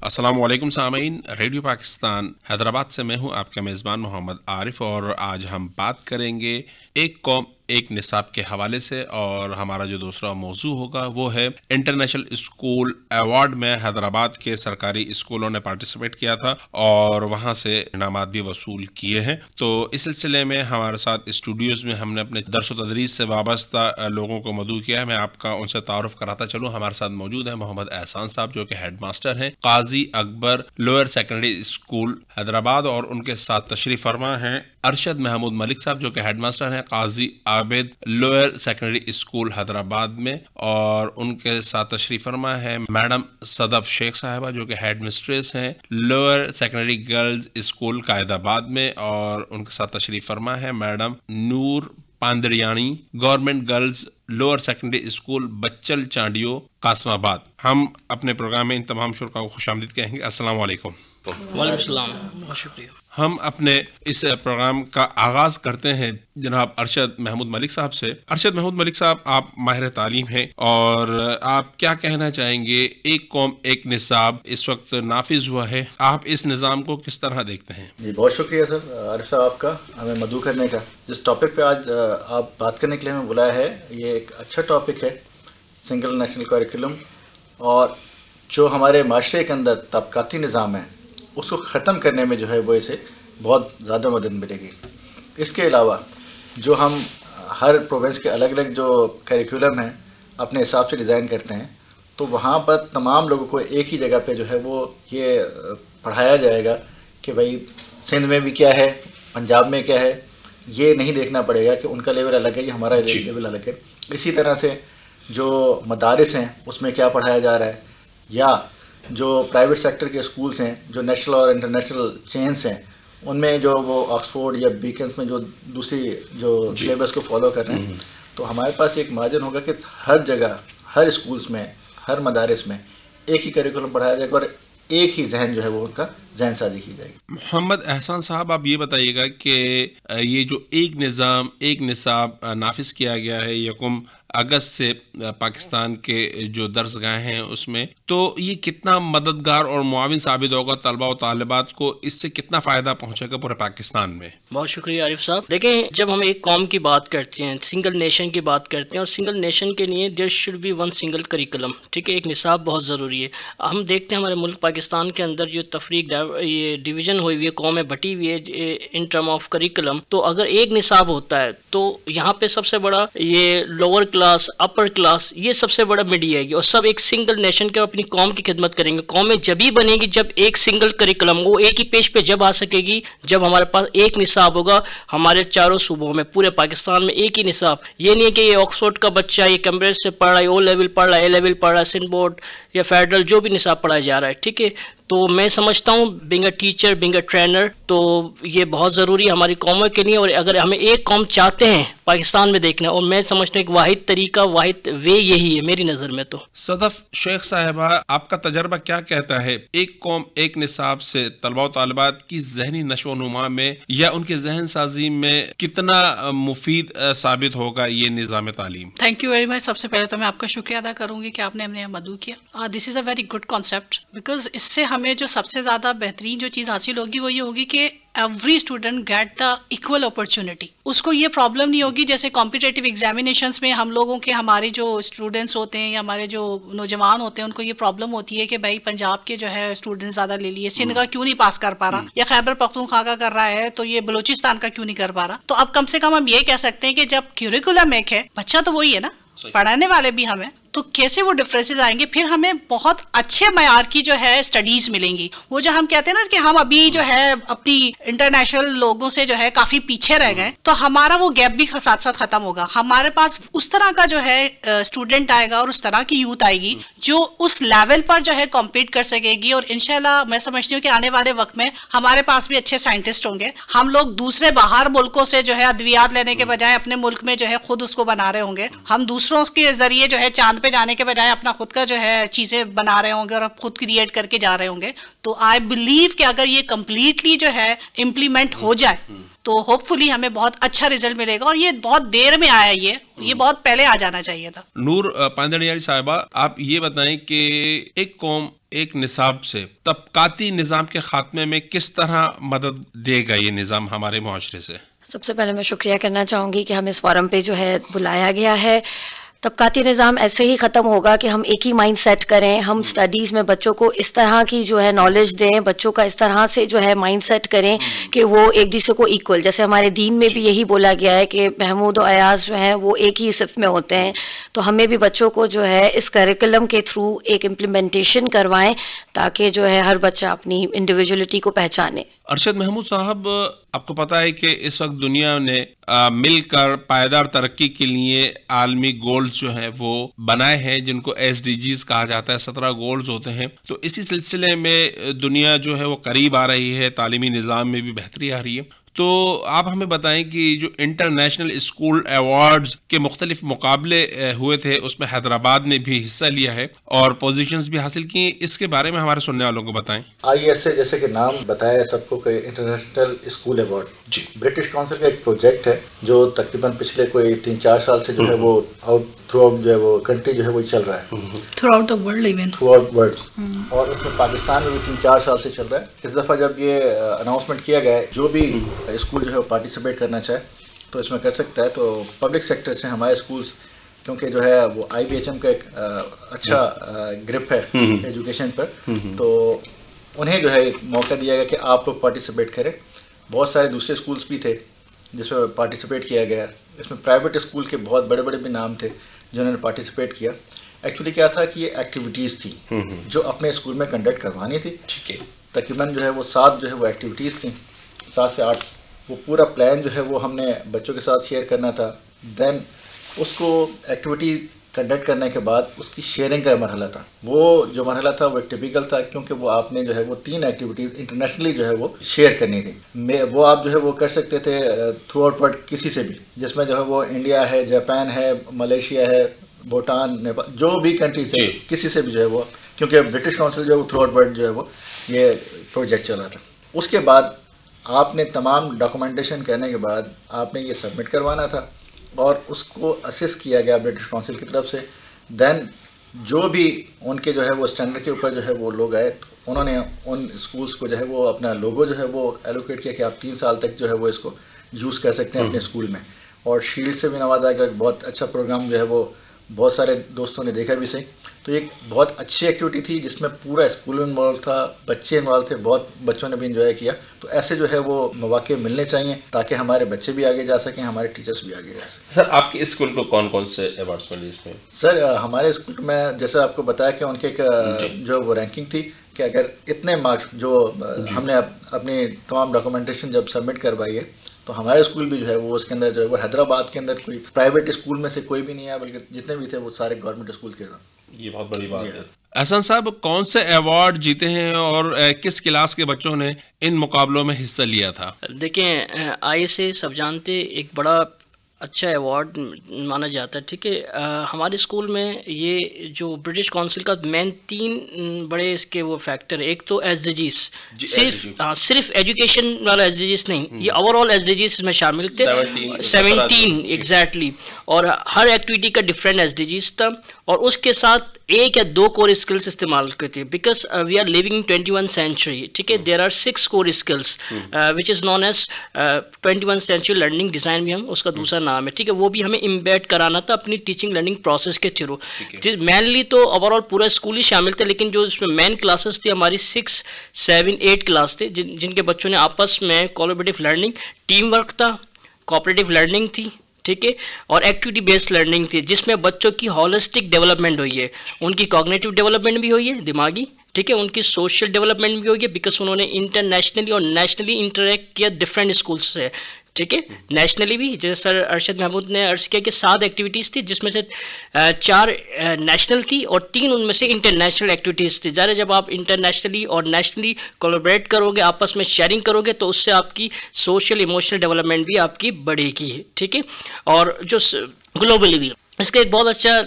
अस्सलाम वालेकुम सामीन, रेडियो पाकिस्तान हैदराबाद से मैं हूं आपका मेज़बान मोहम्मद आरिफ और आज हम बात करेंगे एक कौम एक निसाब के हवाले से। और हमारा जो दूसरा मौजू होगा वो है इंटरनेशनल स्कूल अवार्ड में हैदराबाद के सरकारी स्कूलों ने पार्टिसिपेट किया था और वहाँ से इनामात भी वसूल किए हैं। तो इस सिलसिले में हमारे साथ स्टूडियोज़ में हमने अपने दर्स व तदरीस से वाबस्ता लोगों को मदऊ किया है। मैं आपका उनसे तारुफ कराता चलूँ। हमारे साथ मौजूद है मोहम्मद एहसान साहब जो कि हेड मास्टर हैं Qazi Akbar lower secondary school Hyderabad, और उनके साथ तशरीफ़ फरमा हैं अरशद महमूद मलिक साहब जो कि हेड मास्टर हैं Qazi Abid lower secondary school Hyderabad में, और उनके साथ तशरीफ फरमा है मैडम सदफ शेख साहिबा जो कि हेड मिस्ट्रेस हैं lower secondary girls school Qaidabad में, और उनके साथ तशरीफ फरमा है madam Noor Pandriani government girls lower secondary school Bachal Chandio Kasmabad. हम अपने प्रोग्राम में इन तमाम शुरा को खुशामदीद कहेंगे। अस्सलाम वालेकुम। वालेकुम सलाम, बहुत शुक्रिया। हम अपने इस प्रोग्राम का आगाज करते हैं जनाब अरशद महमूद मलिक साहब से। अरशद महमूद मलिक साहब, आप माहिर तालीम हैं और आप क्या कहना चाहेंगे, एक कौम एक निसाब इस वक्त नाफिज हुआ है, आप इस निज़ाम को किस तरह देखते हैं? जी बहुत शुक्रिया सर आरिफ साहब आपका हमें मदऊ करने का। जिस टॉपिक पे आज आप बात करने के लिए हमें बुलाया है ये एक अच्छा टॉपिक है, सिंगल नेशनल करिकुलम, और जो हमारे माशरे के अंदर तबकाती निज़ाम है उसको ख़त्म करने में जो है वो इसे बहुत ज़्यादा मदद मिलेगी। इसके अलावा जो हम हर प्रोविंस के अलग अलग जो करिकुलम हैं अपने हिसाब से डिज़ाइन करते हैं, तो वहाँ पर तमाम लोगों को एक ही जगह पे जो है वो ये पढ़ाया जाएगा कि भाई सिंध में भी क्या है, पंजाब में क्या है। ये नहीं देखना पड़ेगा कि उनका लेवल अलग है या हमारा लेवल अलग है। इसी तरह से जो मदारिस हैं उसमें क्या पढ़ाया जा रहा है, या जो प्राइवेट सेक्टर के स्कूल्स हैं जो नेशनल और इंटरनेशनल चेन्स हैं उनमें जो वो ऑक्सफोर्ड या बीकन्स में जो दूसरी जो सिलेबस को फॉलो कर रहे हैं, तो हमारे पास एक मार्जिन होगा कि हर जगह हर स्कूल्स में हर मदारिस में एक ही करिकुलम पढ़ाया जाएगा और एक ही जहन जो है वो उनका जहन साजी की जाएगी। मोहम्मद एहसान साहब, आप ये बताइएगा कि ये जो एक निज़ाम एक निसाब नाफिज किया गया है यकम अगस्त से पाकिस्तान के जो दर्सगाहें हैं उसमें, तो ये कितना मददगार और मुआविन साबित होगा तलबा और तालिबात को, इससे कितना फ़ायदा पहुँचेगा पूरे पाकिस्तान में? बहुत शुक्रिया आरिफ साहब। देखें, जब हम एक कौम की बात करते हैं, सिंगल नेशन की बात करते हैं, और सिंगल नेशन के लिए there should be one single curriculum, ठीक है, एक निसाब बहुत ज़रूरी है। हम देखते हैं हमारे मुल्क पाकिस्तान के अंदर जो तफरीक ये डिवीज़न हुई हुई है, कौमें बटी हुई है इन टर्म ऑफ करिकुलम, तो अगर एक निसाब होता है तो यहाँ पे सबसे बड़ा ये लोअर क्लास अपर क्लास ये सबसे बड़ा मीडिया है और सब एक सिंगल नेशन के अपनी कौम की खिदमत करेंगे। कौमें जब ही बनेगी जब एक सिंगल करिकुलम वो एक ही पेज पे जब आ सकेगी जब हमारे पास एक निसाब होगा। हमारे चारों सूबों में पूरे पाकिस्तान में एक ही निसाब, ये नहीं है कि ये ऑक्सफोर्ड का बच्चा ये कैम्ब्रिज से पढ़ रहा है, ओ लेवल पढ़ रहा है, ए लेवल पढ़ रहा है, सिंध बोर्ड या फेडरल जो भी निसाब पढ़ाया जा रहा है, ठीक है। तो मैं समझता हूँ being a teacher being a trainer तो ये बहुत ज़रूरी है हमारी कौमों के लिए। और अगर हमें एक कौम चाहते हैं पाकिस्तान में देखना, और मैं समझता हूँ एक वाहिद तरीका वाहिद वे यही है मेरी नज़र में। तो सदफ शेख साहिबा, आपका तजर्बा क्या कहता है, एक कौम एक निसाब से तलबा व तालिबात की जहनी नशोनुमा में या उनके जहन साजी में कितना मुफीद साबित होगा ये निज़ाम तालीम? Thank you very much. सबसे पहले तो मैं आपका शुक्रिया अदा करूँगी कि आपने हमें मदऊ किया। This is a very good concept, because इससे हमें जो सबसे ज़्यादा बेहतरीन जो चीज़ हासिल होगी वो ये होगी कि every student get the equal opportunity. उसको ये प्रॉब्लम नहीं होगी जैसे कॉम्पिटिटिव एग्जामिनेशंस में हम लोगों के हमारे जो स्टूडेंट्स होते हैं या हमारे जो नौजवान होते हैं उनको ये प्रॉब्लम होती है कि भाई पंजाब के जो है स्टूडेंट्स ज़्यादा ले लिए, सिंध का क्यों नहीं पास कर पा रहा, या खैबर पख्तूनख्वा का कर रहा है तो ये बलूचिस्तान का क्यों नहीं कर पा रहा। तो अब कम से कम हम ये कह सकते हैं कि जब क्यूरिकुलम एक है, बच्चा तो वही है ना, पढ़ाने वाले भी हमें, तो कैसे वो डिफरेंसेस आएंगे, फिर हमें बहुत अच्छे मयार की जो है स्टडीज मिलेंगी। वो जो हम कहते हैं ना कि हम अभी जो है अपनी इंटरनेशनल लोगों से जो है काफी पीछे रह गए, तो हमारा वो गैप भी साथ साथ खत्म होगा। हमारे पास उस तरह का जो है स्टूडेंट आएगा और उस तरह की यूथ आएगी जो उस लेवल पर जो है कॉम्पीट कर सकेगी। और इंशाल्लाह मैं समझती हूँ कि आने वाले वक्त में हमारे पास भी अच्छे साइंटिस्ट होंगे। हम लोग दूसरे बाहर मुल्कों से जो है अद्वियात लेने के बजाय अपने मुल्क में जो है खुद उसको बना रहे होंगे। हम दूसरों के जरिए जो है चांद चांद पे जाने के बजाय अपना खुद का जो है चीज़ें बना रहे होंगे और अब खुद क्रिएट करके जा रहे होंगे। तो आई बिलीव कि अगर ये कम्प्लीटली जो है इम्प्लीमेंट हो जाए तो होपफुली हमें बहुत अच्छा रिजल्ट मिलेगा। और ये बहुत देर में आया, ये बहुत पहले आ जाना चाहिए था। नूर पांदड़ियारी साहिबा, आप ये बताएं कि एक कौम एक निसाब से तबकाती निज़ाम के खात्मे में किस तरह मदद देगा ये निज़ाम हमारे मुआशरे से? सबसे पहले मैं शुक्रिया करना चाहूँगी कि हम इस फोरम पे जो है बुलाया गया है। तबकाती निज़ाम ऐसे ही ख़त्म होगा कि हम एक ही माइंड सेट करें, हम स्टडीज़ में बच्चों को इस तरह की जो है नॉलेज दें, बच्चों का इस तरह से जो है माइंड सेट करें कि वो एक दूसरे को इक्वल, जैसे हमारे दीन में भी यही बोला गया है कि महमूद और अयाज जो हैं वो एक ही सिफ में होते हैं। तो हमें भी बच्चों को जो है इस करिकुलम के थ्रू एक इम्प्लीमेंटेशन करवाएं ताकि जो है हर बच्चा अपनी इंडिविजुअलिटी को पहचाने। अरशद महमूद साहब, आपको पता है कि इस वक्त दुनिया ने मिलकर पायदार तरक्की के लिए आलमी गोल्स जो हैं वो बनाए हैं, जिनको SDGs कहा जाता है। 17 गोल्स होते हैं। तो इसी सिलसिले में दुनिया जो है वो करीब आ रही है, तालीमी निज़ाम में भी बेहतरी आ रही है। तो आप हमें बताएं कि जो इंटरनेशनल स्कूल अवार्ड्स के मुख्तलिफ मुकाबले हुए थे उसमें हैदराबाद ने भी हिस्सा लिया है और पोजीशंस भी हासिल की। इसके बारे में हमारे सुनने वालों को बताएं। ISA जैसे कि नाम बताया सबको कि इंटरनेशनल स्कूल अवार्ड जी ब्रिटिश काउंसिल का एक प्रोजेक्ट है जो तकरीबन पिछले कोई 3-4 साल से जो है वो थ्रू आउट जो है वो कंट्री जो है वो चल रहा है, through out the world, even through out world. और उसमें पाकिस्तान में भी 3-4 साल से चल रहा है। इस दफ़ा जब ये अनाउंसमेंट किया गया है जो भी स्कूल जो है वो पार्टिसिपेट करना चाहे तो इसमें कर सकता है। तो पब्लिक सेक्टर से हमारे स्कूल्स, क्योंकि जो है वो IBHM का एक अच्छा ग्रिप है एजुकेशन पर, तो उन्हें जो है एक मौका दिया गया कि आप लोग पार्टिसिपेट करें। बहुत सारे दूसरे स्कूल्स भी थे जिसमें पार्टिसिपेट किया गया। इसमें प्राइवेट स्कूल के बहुत बड़े बड़े भी नाम थे जिन्होंने पार्टिसिपेट किया। एक्चुअली क्या था कि ये एक्टिविटीज़ थी जो अपने स्कूल में कंडक्ट करवानी थी। ठीक है, तकरीबन जो है वो 7 जो है वो एक्टिविटीज़ थी, 7 से 8। वो पूरा प्लान जो है वो हमने बच्चों के साथ शेयर करना था। देन उसको एक्टिविटी कंडक्ट करने के बाद उसकी शेयरिंग का मरहला था। वो जो मरहला था वो एक टिपिकल था, क्योंकि वो आपने जो है वो 3 एक्टिविटीज़ इंटरनेशनली जो है वो शेयर करनी थी। वो आप जो है वो कर सकते थे थ्रू आउट वर्ल्ड किसी से भी, जिसमें जो है वो इंडिया है, जापान है, मलेशिया है, भूटान, नेपाल, जो भी कंट्रीज है किसी से भी जो है वो, क्योंकि ब्रिटिश काउंसिल जो है वो थ्रू आउट वर्ल्ड जो है वो ये प्रोजेक्ट चल रहा था। उसके बाद आपने तमाम डॉक्यूमेंटेशन करने के बाद आपने ये सबमिट करवाना था और उसको असेस किया गया ब्रिटिश काउंसिल की तरफ से। देन जो भी उनके जो है वो स्टैंडर्ड के ऊपर जो है वो लोग आए, तो उन्होंने उन स्कूल्स को जो है वो अपना लोगो जो है वो एलोकेट किया कि आप 3 साल तक जो है वो इसको यूज़ कर सकते हैं अपने स्कूल में। और शील्ड से भी नवाजा गया। बहुत अच्छा प्रोग्राम जो है वो बहुत सारे दोस्तों ने देखा भी सही। तो एक बहुत अच्छी एक्टिविटी थी जिसमें पूरा स्कूल इन्वॉल्व था, बच्चे इन्वॉल्व थे, बहुत बच्चों ने भी इंजॉय किया। तो ऐसे जो है वो मौके मिलने चाहिए ताकि हमारे बच्चे भी आगे जा सकें, हमारे टीचर्स भी आगे जा सकें। सर, आपके स्कूल को कौन कौन से अवार्ड्स मिले इसमें? सर, हमारे स्कूल में जैसे आपको बताया कि उनके जो वो रैंकिंग थी कि अगर इतने मार्क्स जो हमने अपनी तमाम डॉक्यूमेंटेशन जब सबमिट करवाई है, तो हमारे स्कूल भी जो है वो उसके अंदर जो है वो हैदराबाद के अंदर कोई प्राइवेट स्कूल में से कोई भी नहीं है, बल्कि जितने भी थे वो सारे गवर्नमेंट स्कूल के थे। ये बहुत बड़ी बात है। एहसान साहब, कौन से अवार्ड जीते हैं और किस क्लास के बच्चों ने इन मुकाबलों में हिस्सा लिया था? देखें, ISA सब जानते एक बड़ा अच्छा अवार्ड माना जाता है। ठीक है, हमारे स्कूल में ये जो ब्रिटिश काउंसिल का मेन 3 बड़े इसके वो फैक्टर, एक तो SDGs, सिर्फ एजुकेशन वाला SDGs नहीं, ये ओवरऑल SDGs इसमें शामिल थे, 17 एग्जैक्टली। और हर एक्टिविटी का डिफरेंट SDGs था और उसके साथ 1 या 2 कोर स्किल्स इस्तेमाल करते हैं, because we are living in 21 century. ठीक है, there are 6 core skills which is known as 21 century learning design भी हम उसका दूसरा नाम है। ठीक है, वो भी हमें इम्बेड कराना था अपनी टीचिंग लर्निंग प्रोसेस के थ्रू। मेनली तो ओवरऑल पूरा स्कूल ही शामिल थे, लेकिन जो इसमें मेन क्लासेस थी हमारी 6, 7, 8 क्लास थे, जिनके बच्चों ने आपस में कोलैबोरेटिव लर्निंग, टीम वर्क था, कोऑपरेटिव लर्निंग थी, ठीक है, और एक्टिविटी बेस्ड लर्निंग थी, जिसमें बच्चों की होलिस्टिक डेवलपमेंट हुई है, उनकी कॉग्निटिव डेवलपमेंट भी हुई है, दिमागी, ठीक है, उनकी सोशल डेवलपमेंट भी हुई है, बिकॉज उन्होंने इंटरनेशनली और नेशनली इंटरेक्ट किया डिफरेंट स्कूल्स से। ठीक है, नेशनली भी जैसे सर अरशद महमूद ने अर्ज किया कि 7 एक्टिविटीज़ थी, जिसमें से 4 नेशनल थी और 3 उनमें से इंटरनेशनल एक्टिविटीज़ थी। ज़रा जब आप इंटरनेशनली और नेशनली कोलैबोरेट करोगे, आपस में शेयरिंग करोगे, तो उससे आपकी सोशल इमोशनल डेवलपमेंट भी आपकी बढ़ेगी। ठीक है, और जो ग्लोबली भी इसका एक बहुत अच्छा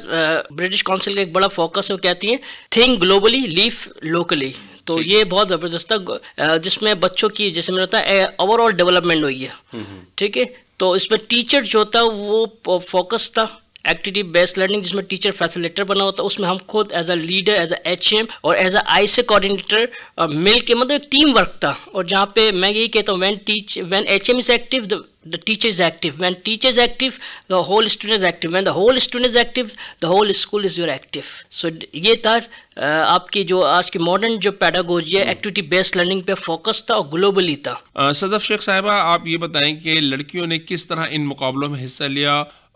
ब्रिटिश काउंसिल का एक बड़ा फोकस है, वो कहती है थिंक ग्लोबली लीव लोकली। तो ये बहुत ज़बरदस्त था, जिसमें बच्चों की जैसे मैंने बताया ओवरऑल डेवलपमेंट हुई है। ठीक है, तो इसमें टीचर जो था वो फोकस था एक्टिविटी बेस्ड लर्निंग, जिसमें टीचर फैसिलिटेटर बना होता है। उसमें हम खुद as a leader, as a HM और एज अ IC कोऑर्डिनेटर मिल के, मतलब एक टीम वर्क था। और जहाँ पे मैं यही कहता हूँ when HM is active the teacher is active, when teacher is active the whole student is active, when the whole student is active the whole school is your active। so ये था आपकी जो आज की मॉडर्न जो pedagogy है activity based learning पे focus था और ग्लोबली था। सदफ शेख साहिबा, आप ये बताएं कि लड़कियों ने किस तरह इन मुकाबलों में हिस्सा लिया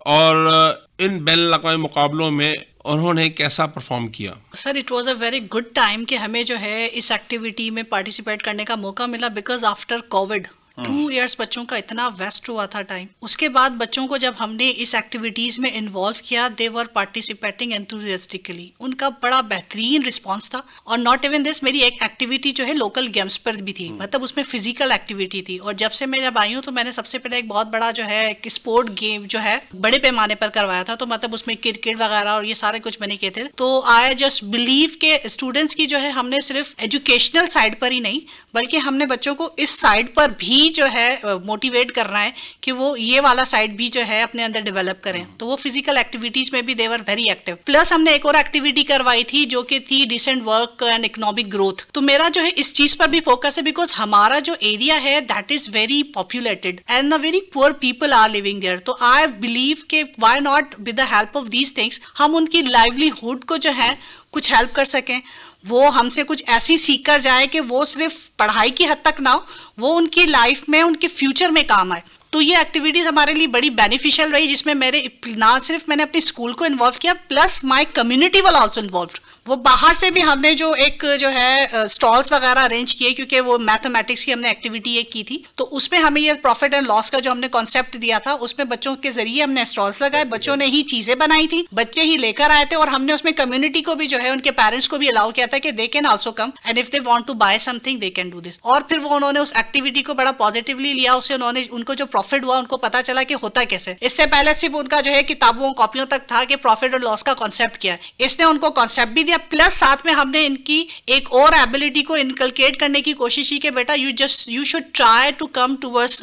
और इन बैनुल-अक़वामी मुकाबलों में उन्होंने कैसा परफॉर्म किया? Sir, it was a very good time कि हमें जो है इस एक्टिविटी में पार्टिसिपेट करने का मौका मिला, बिकॉज आफ्टर कोविड 2 इयर्स बच्चों का इतना वेस्ट हुआ था टाइम। उसके बाद बच्चों को जब हमने इस एक्टिविटीज में इन्वॉल्व किया, दे वर पार्टिसिपेटिंग एंथुसियास्टिकली। उनका बड़ा बेहतरीन रिस्पांस था। और नॉट इवन दिस, मेरी एक एक्टिविटी जो है लोकल गेम्स पर भी थी, मतलब उसमें फिजिकल एक्टिविटी थी। और जब से मैं जब आई हूँ तो मैंने सबसे पहले एक बहुत बड़ा जो है एक स्पोर्ट गेम जो है बड़े पैमाने पर करवाया था। तो मतलब उसमें क्रिकेट वगैरह और ये सारे कुछ मैंने किए थे। तो आई जस्ट बिलीव के स्टूडेंट्स की जो है हमने सिर्फ एजुकेशनल साइड पर ही नहीं, बल्कि हमने बच्चों को इस साइड पर भी जो है मोटिवेट करना है कि वो ये वाला साइड भी जो है अपने अंदर डेवलप करें। तो वो फिजिकल एक्टिविटीज में भी they were very active. Plus हमने एक और एक्टिविटी करवाई थी जो कि थी decent work and economic growth. तो मेरा जो है इस चीज पर भी फोकस है, बिकॉज हमारा जो एरिया है that is very populated and the very poor people are living there. तो आई बिलीव के why not with the help of these things हम उनकी लाइवलीहुड को जो है कुछ हेल्प कर सकें, वो हमसे कुछ ऐसी सीख कर जाए कि वो सिर्फ पढ़ाई की हद तक ना हो, वो उनकी लाइफ में उनके फ्यूचर में काम आए। तो ये एक्टिविटीज हमारे लिए बड़ी बेनिफिशियल रही, जिसमें मेरे ना सिर्फ मैंने अपने स्कूल को इन्वॉल्व किया, plus my community was also involved. वो बाहर से भी हमने जो एक जो है स्टॉल्स वगैरह अरेंज किए, क्योंकि वो मैथमेटिक्स की हमने एक्टिविटी एक की थी। तो उसमें हमें ये प्रॉफिट एंड लॉस का जो हमने कॉन्सेप्ट दिया था, उसमें बच्चों के जरिए हमने स्टॉल्स लगाए, बच्चों ने ही चीजें बनाई थी, बच्चे ही लेकर आए थे। और हमने उसमें कम्युनिटी को भी जो है उनके पेरेंट्स को भी अलाउ किया था कि they can also come and if they want to buy something they can do this. और फिर वो उन्होंने उस एक्टिविटी को बड़ा पॉजिटिवली लिया। उससे उन्होंने उनको जो प्रॉफिट हुआ उनको पता चला कि होता कैसे। इससे पहले सिर्फ उनका जो है किताबों कॉपियों तक था कि प्रॉफिट और लॉस का कॉन्सेप्ट क्या है। इसने उनको कॉन्सेप्ट भी दिया, प्लस साथ में हमने इनकी एक और एबिलिटी को इनकलकेट करने की कोशिश की कि बेटा you should try to come towards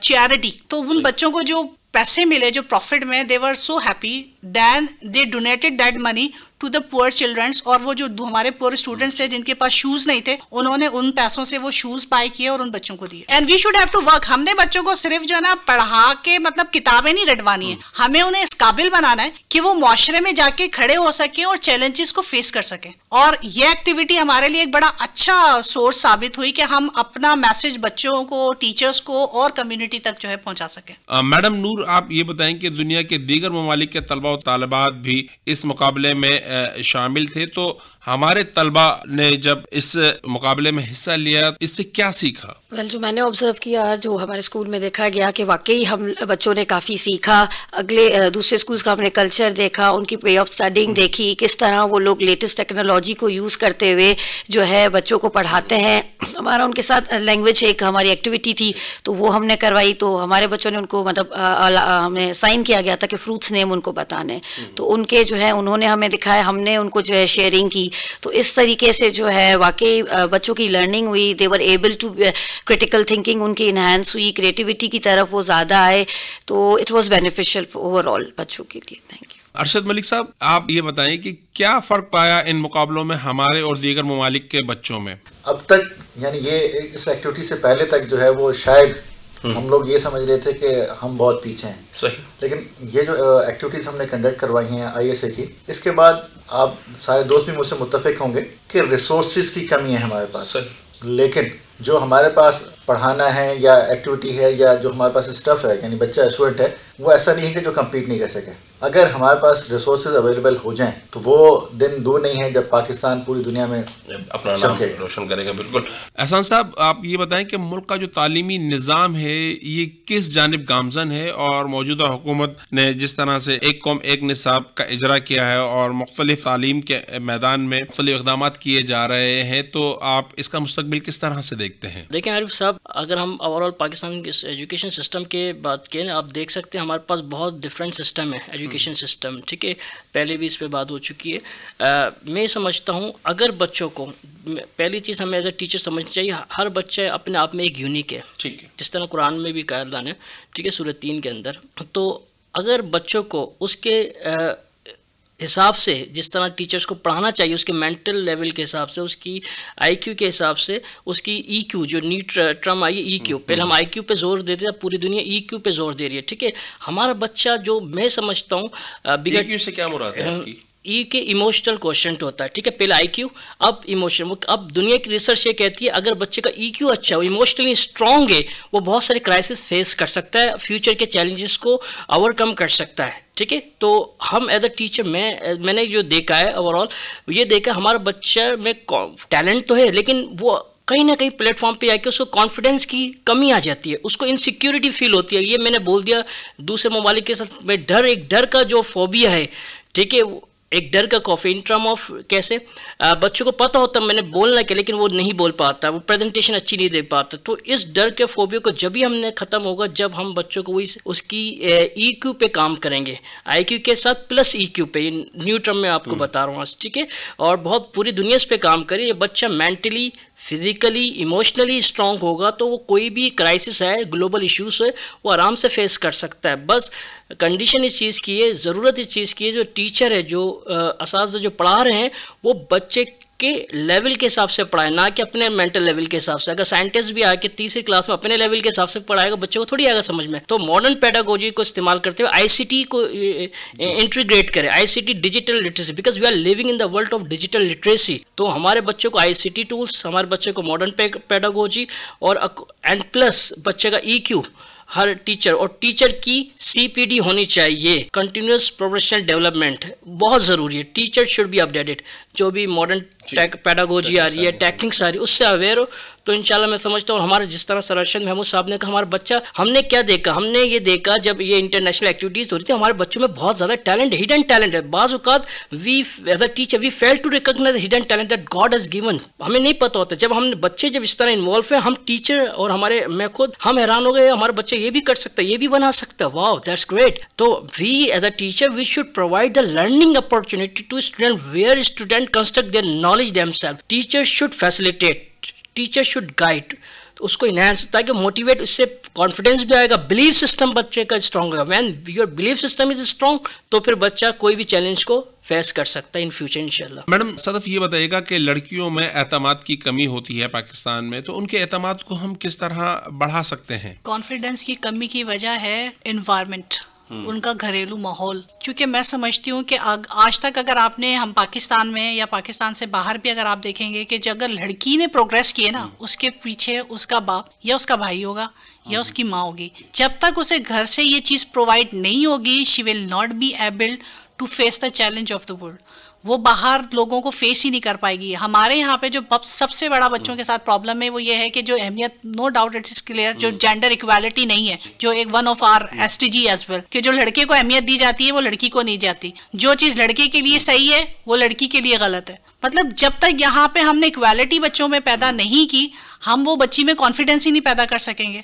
charity. तो उन बच्चों को जो पैसे मिले जो प्रॉफिट में, they were so happy, then they donated that money to the poor childrens. और वो जो हमारे पुअर स्टूडेंट्स थे जिनके पास शूज नहीं थे, उन्होंने उन पैसों से वो शूज बाय किए और उन बच्चों को दिए। And we should have to work. हमने बच्चों को सिर्फ जो है ना पढ़ा के मतलब किताबें नहीं रटवानी है, हमें उन्हें इस काबिल बनाना है कि वो मुआशरे में जाके खड़े हो सके और चैलेंजेस को फेस कर सके। और ये एक्टिविटी हमारे लिए एक बड़ा अच्छा सोर्स साबित हुई कि हम अपना मैसेज बच्चों को, टीचर्स को और कम्युनिटी तक जो है पहुंचा सके। मैडम नूर, आप ये बताएं कि दुनिया के दीगर ममालिक के तलबा और तालिबात भी इस मुकाबले में शामिल थे, तो हमारे तलबा ने जब इस मुकाबले में हिस्सा लिया, इससे क्या सीखा? जो मैंने ऑब्जर्व किया, जो हमारे स्कूल में देखा गया कि वाकई हम बच्चों ने काफ़ी सीखा। अगले दूसरे स्कूल्स का हमने कल्चर देखा, उनकी वे ऑफ स्टडिंग देखी, किस तरह वो लोग लेटेस्ट टेक्नोलॉजी को यूज़ करते हुए जो है बच्चों को पढ़ाते हैं। हमारा उनके साथ लैंग्वेज एक हमारी एक्टिविटी थी, तो वो हमने करवाई। तो हमारे बच्चों ने उनको मतलब हमें साइन किया गया था कि फ्रूट्स नेम उनको बताने, तो उनके जो है उन्होंने हमें दिखाया, हमने उनको जो है शेयरिंग की। तो इस तरीके से जो है वाकई बच्चों की लर्निंग हुई, they were able to critical thinking उनकी इन्हांस हुई, क्रिएटिविटी की तरफ वो ज़्यादा आए। तो इट वाज बेनिफिशियल ओवरऑल बच्चों के लिए। Thank you. अरशद मलिक साहब, आप ये बताएं कि क्या फ़र्क पाया इन मुकाबलों में हमारे और दीगर ममालिक के बच्चों में? अब तक यानी ये इस एक्टिविटी से पहले तक जो है वो शायद हम लोग ये समझ रहे थे कि हम बहुत पीछे हैं। सही। लेकिन ये जो एक्टिविटीज़ हमने कंडक्ट करवाई हैं ISA की, इसके बाद आप सारे दोस्त भी मुझसे मुत्तफिक होंगे कि रिसोर्सेज की कमी है हमारे पास। लेकिन जो हमारे पास पढ़ाना है या एक्टिविटी है या जो हमारे पास स्टफ़ है, यानी बच्चा स्टूडेंट है, वो ऐसा नहीं है कि जो कम्पीट नहीं कर सके। अगर हमारे पास रिसोर्सेज अवेलेबल हो जाएं तो वो दिन दूर नहीं है जब पाकिस्तान पूरी दुनिया में अपना नाम रोशन करेगा। बिल्कुल। एहसान साहब, आप ये बताएं कि मुल्क का जो तालीमी निज़ाम है ये किस जानिब गामजन है, और मौजूदा हुकूमत ने जिस तरह से एक कौम एक निसाब का इजरा किया है और मुख्तलिफ तालीम के मैदान में मुख्तलिफ इक़दाम किए जा रहे हैं, तो आप इसका मुस्तकबिल किस तरह से देखते हैं? देखें आरिफ साहब, अगर हम ओवरऑल पाकिस्तान के एजुकेशन सिस्टम के बात करें, आप देख सकते हैं हमारे पास बहुत डिफरेंट सिस्टम है, एजुकेशन सिस्टम, ठीक है, पहले भी इस पे बात हो चुकी है। मैं समझता हूँ अगर बच्चों को, पहली चीज़ हमें एज ए टीचर समझनी चाहिए, हर बच्चा अपने आप में एक यूनिक है, ठीक है, जिस तरह कुरान में भी कहा अल्लाह ने, ठीक है, सूरह 3 के अंदर। तो अगर बच्चों को उसके हिसाब से, जिस तरह टीचर्स को पढ़ाना चाहिए, उसके मेंटल लेवल के हिसाब से, उसकी आईक्यू के हिसाब से, उसकी ईक्यू, जो नीट टर्म आई है ईक्यू, पहले हम आईक्यू पे जोर देते थे, पूरी दुनिया ईक्यू पे जोर दे रही है, ठीक है। हमारा बच्चा, जो मैं समझता हूँ, ईक्यू से क्या मुराद है आपकी? ई के इमोशनल क्वेश्चन होता है, ठीक है, पहले आईक्यू, अब इमोशन। अब दुनिया की रिसर्च ये कहती है अगर बच्चे का ईक्यू अच्छा है, वो इमोशनली स्ट्रांग है, वो बहुत सारे क्राइसिस फेस कर सकता है, फ्यूचर के चैलेंजेस को ओवरकम कर सकता है, ठीक है। तो हम एज अ टीचर, मैंने जो देखा है ओवरऑल, ये देखा हमारा बच्चा में टैलेंट तो है, लेकिन वो कहीं ना कहीं प्लेटफॉर्म पे आके उसको कॉन्फिडेंस की कमी आ जाती है, उसको इनसिक्योरिटी फील होती है। ये मैंने बोल दिया, दूसरे ममालिक के साथ में डर, एक डर का जो फोबिया है, ठीक है, एक डर का खौफ, इन टर्म ऑफ कैसे बच्चों को पता होता मैंने बोलना क्या, लेकिन वो नहीं बोल पाता, वो प्रेजेंटेशन अच्छी नहीं दे पाता। तो इस डर के फोबिया को जब भी हमने ख़त्म होगा, जब हम बच्चों को उसकी ईक्यू पे काम करेंगे, आईक्यू के साथ प्लस ईक्यू पे, न्यू टर्म में आपको बता रहा हूँ, ठीक है, और बहुत पूरी दुनिया इस पे काम करे। ये बच्चा मेंटली, फिजिकली, इमोशनली स्ट्रांग होगा तो वो कोई भी क्राइसिस है, ग्लोबल इश्यूज है, वो आराम से फेस कर सकता है। बस कंडीशन इस चीज़ की है, ज़रूरत इस चीज़ की है, जो टीचर है, जो असातिज़ा जो पढ़ा रहे हैं, वो बच्चे के लेवल के हिसाब से पढ़ाए, ना कि अपने मेंटल लेवल के हिसाब से। अगर साइंटिस्ट भी आके तीसरी क्लास में अपने लेवल के हिसाब से पढ़ाएगा, बच्चे को थोड़ी आएगा समझ में। तो मॉडर्न पेडागोजी को इस्तेमाल करते हुए आईसीटी को इंटीग्रेट करें, ICT digital literacy, because we are living in the world of digital literacy. तो हमारे बच्चों को आईसीटी टूल्स, हमारे बच्चे को मॉडर्न पेडागोजी और एंड प्लस बच्चे का ईक्यू, हर टीचर, और टीचर की सीपीडी होनी चाहिए, कंटिन्यूस प्रोफेशनल डेवलपमेंट बहुत ज़रूरी है। टीचर शुड बी अपडेटेड, जो भी मॉडर्न पेडागोजी आ रही है, टेक्निक्स आ रही है, उससे अवेयर हो तो इंशाल्लाह मैं समझता हूँ हमारा, जिस तरह सर अरशद महमूद साहब ने कहा, हमारा बच्चा, हमने क्या देखा, हमने ये देखा जब ये इंटरनेशनल एक्टिविटीज़ हो रही थी, हमारे बच्चों में बहुत ज़्यादा टैलेंट, हिडन टैलेंट है। बाज़ औक़ात we as a teacher we fail to recognise hidden talent that God has given, हमें नहीं पता होता। जब हम बच्चे जब इस तरह इन्वॉल्व हैं, हम टीचर और हमारे, मैं खुद, हम हैरान हो गए, हमारे बच्चे ये भी कर सकता है, ये भी बना सकता है, वाओ दैट्स ग्रेट। तो we as a teacher we should provide the learning opportunity to student where student construct their knowledge themself. Teacher should facilitate, teacher should guide, उसको इनहेंस, ताकि मोटिवेट, इससे कॉन्फिडेंस भी आएगा, बिलीव सिस्टम बच्चे का strong होगा। When your believe system is strong, तो फिर बच्चा कोई भी चैलेंज को फेस कर सकता है इन फ्यूचर इंशाल्लाह। मैडम सदफ, ये बताइएगा कि लड़कियों में एतमाद की कमी होती है पाकिस्तान में, तो उनके एतमाद को हम किस तरह बढ़ा सकते हैं? कॉन्फिडेंस की कमी की वजह है एनवायरनमेंट, उनका घरेलू माहौल। क्योंकि मैं समझती हूँ कि आज तक अगर आपने, हम पाकिस्तान में या पाकिस्तान से बाहर भी अगर आप देखेंगे कि अगर लड़की ने प्रोग्रेस किए ना, उसके पीछे उसका बाप या उसका भाई होगा या उसकी माँ होगी। जब तक उसे घर से ये चीज़ प्रोवाइड नहीं होगी, she will not be able to face the challenge of the world. वो बाहर लोगों को फेस ही नहीं कर पाएगी। हमारे यहाँ पे जो सबसे बड़ा बच्चों के साथ प्रॉब्लम है वो ये है कि जो अहमियत, नो डाउट इट्स क्लियर, जो जेंडर इक्वालिटी नहीं है, जो एक one of our SDG as well, कि जो लड़के को अहमियत दी जाती है वो लड़की को नहीं जाती। जो चीज़ लड़के के लिए सही है वो लड़की के लिए गलत है। मतलब जब तक यहाँ पे हमने इक्वालिटी बच्चों में पैदा नहीं की, हम वो बच्ची में कॉन्फिडेंस ही नहीं पैदा कर सकेंगे,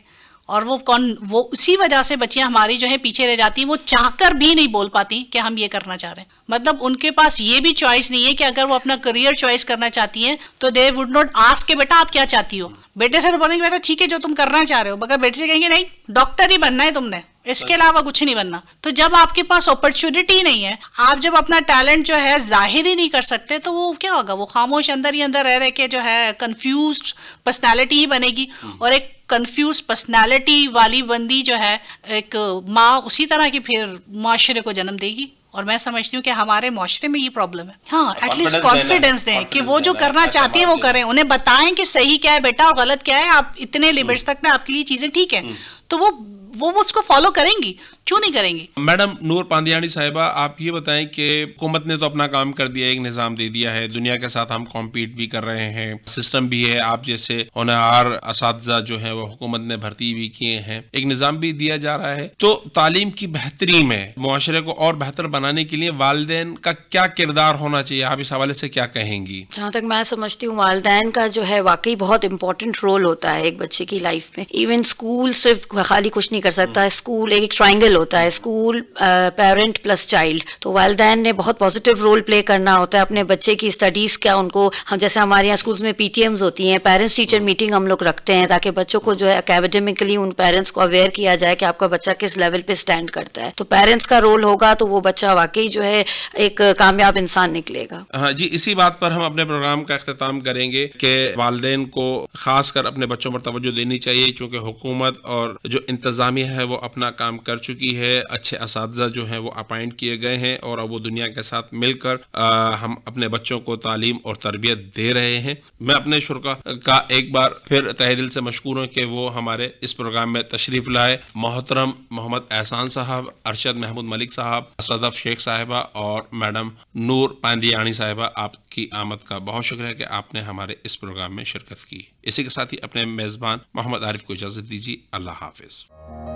और वो उसी वजह से बच्चियां हमारी जो है पीछे रह जाती हैं। वो चाहकर भी नहीं बोल पाती कि हम ये करना चाह रहे हैं। मतलब उनके पास ये भी चॉइस नहीं है कि अगर वो अपना करियर चॉइस करना चाहती हैं तो दे वुड नॉट आस्क के बेटा आप क्या चाहती हो। बेटे से तो बोलेंगे बेटा ठीक है जो तुम करना चाह रहे हो, मगर बेटे से कहेंगे नहीं डॉक्टर ही बनना है तुमने, इसके अलावा कुछ नहीं बनना। तो जब आपके पास अपॉर्चुनिटी नहीं है, आप जब अपना टैलेंट जो है जाहिर ही नहीं कर सकते, तो वो क्या होगा, वो खामोश अंदर ही अंदर रह के जो है कंफ्यूज्ड पर्सनालिटी ही बनेगी। और एक कंफ्यूज पर्सनालिटी वाली बंदी जो है एक माँ उसी तरह की फिर माशरे को जन्म देगी। और मैं समझती हूँ कि हमारे माशरे में ये प्रॉब्लम है। हाँ, एटलीस्ट कॉन्फिडेंस दें कि वो जो करना चाहती है वो करें, उन्हें बताएं कि सही क्या है बेटा और गलत क्या है, आप इतने लिमिट्स तक में आपके लिए चीजें ठीक है, तो वो उसको फॉलो करेंगी, क्यों नहीं करेंगी। मैडम नूर पांदियानी साहिबा, आप ये बताएं कि हुकूमत ने तो अपना काम कर दिया, एक निज़ाम दे दिया है, दुनिया के साथ हम कॉम्पीट भी कर रहे हैं, सिस्टम भी है, आप जैसे होनहार असातिज़ा जो है वो हुकूमत ने भर्ती भी किए हैं, एक निज़ाम भी दिया जा रहा है। तो तालीम की बेहतरी में मुआशरे को और बेहतर बनाने के लिए वालिदैन का क्या किरदार होना चाहिए, आप इस हवाले से क्या कहेंगी? जहाँ तक मैं समझती हूँ वालिदैन का जो है वाकई बहुत इंपॉर्टेंट रोल होता है एक बच्चे की लाइफ में। इवन स्कूल सिर्फ खाली कुछ नहीं कर सकता है, स्कूल एक ट्राइंगल होता है, स्कूल पेरेंट प्लस चाइल्ड, तो वालिदैन ने बहुत पॉजिटिव रोल प्ले करना होता है अपने बच्चे की स्टडीज़ का उनको, हम जैसे हमारे यहाँ स्कूल्स में PTMs होती हैं, पेरेंट्स टीचर मीटिंग हम लोग रखते हैं ताकि बच्चों को जो है एकेडमिकली उन पेरेंट्स को अवेयर किया जाए कि आपका बच्चा किस लेवल पे स्टैंड करता है। तो पेरेंट्स का रोल होगा तो वो बच्चा वाकई जो है एक कामयाब इंसान निकलेगा। हाँ जी, इसी बात पर हम अपने प्रोग्राम का अख्तिताम करेंगे कि वालिदैन को खासकर अपने बच्चों पर तवज्जो देनी चाहिए, क्योंकि हुकूमत और जो इंतज़ामिया है वो अपना काम कर चुकी है, अच्छे असातिज़ा जो हैं वो अपॉइंट किए गए हैं और अब वो दुनिया के साथ मिलकर हम अपने बच्चों को तालीम और तरबियत दे रहे हैं। मैं अपने शुरा का एक बार फिर तहे दिल से मशकूर हूँ कि वो हमारे इस प्रोग्राम में तशरीफ़ लाए। मोहतरम मोहम्मद एहसान साहब, अरशद महमूद मलिक साहब, सदफ शेख साहिबा और मैडम नूर पांदियानी साहिबा, आपकी आमद का बहुत शुक्र है कि आपने हमारे इस प्रोग्राम में शिरकत की। इसी के साथ ही अपने मेज़बान मोहम्मद आरिफ को इजाज़त दीजिए। अल्लाह हाफिज़।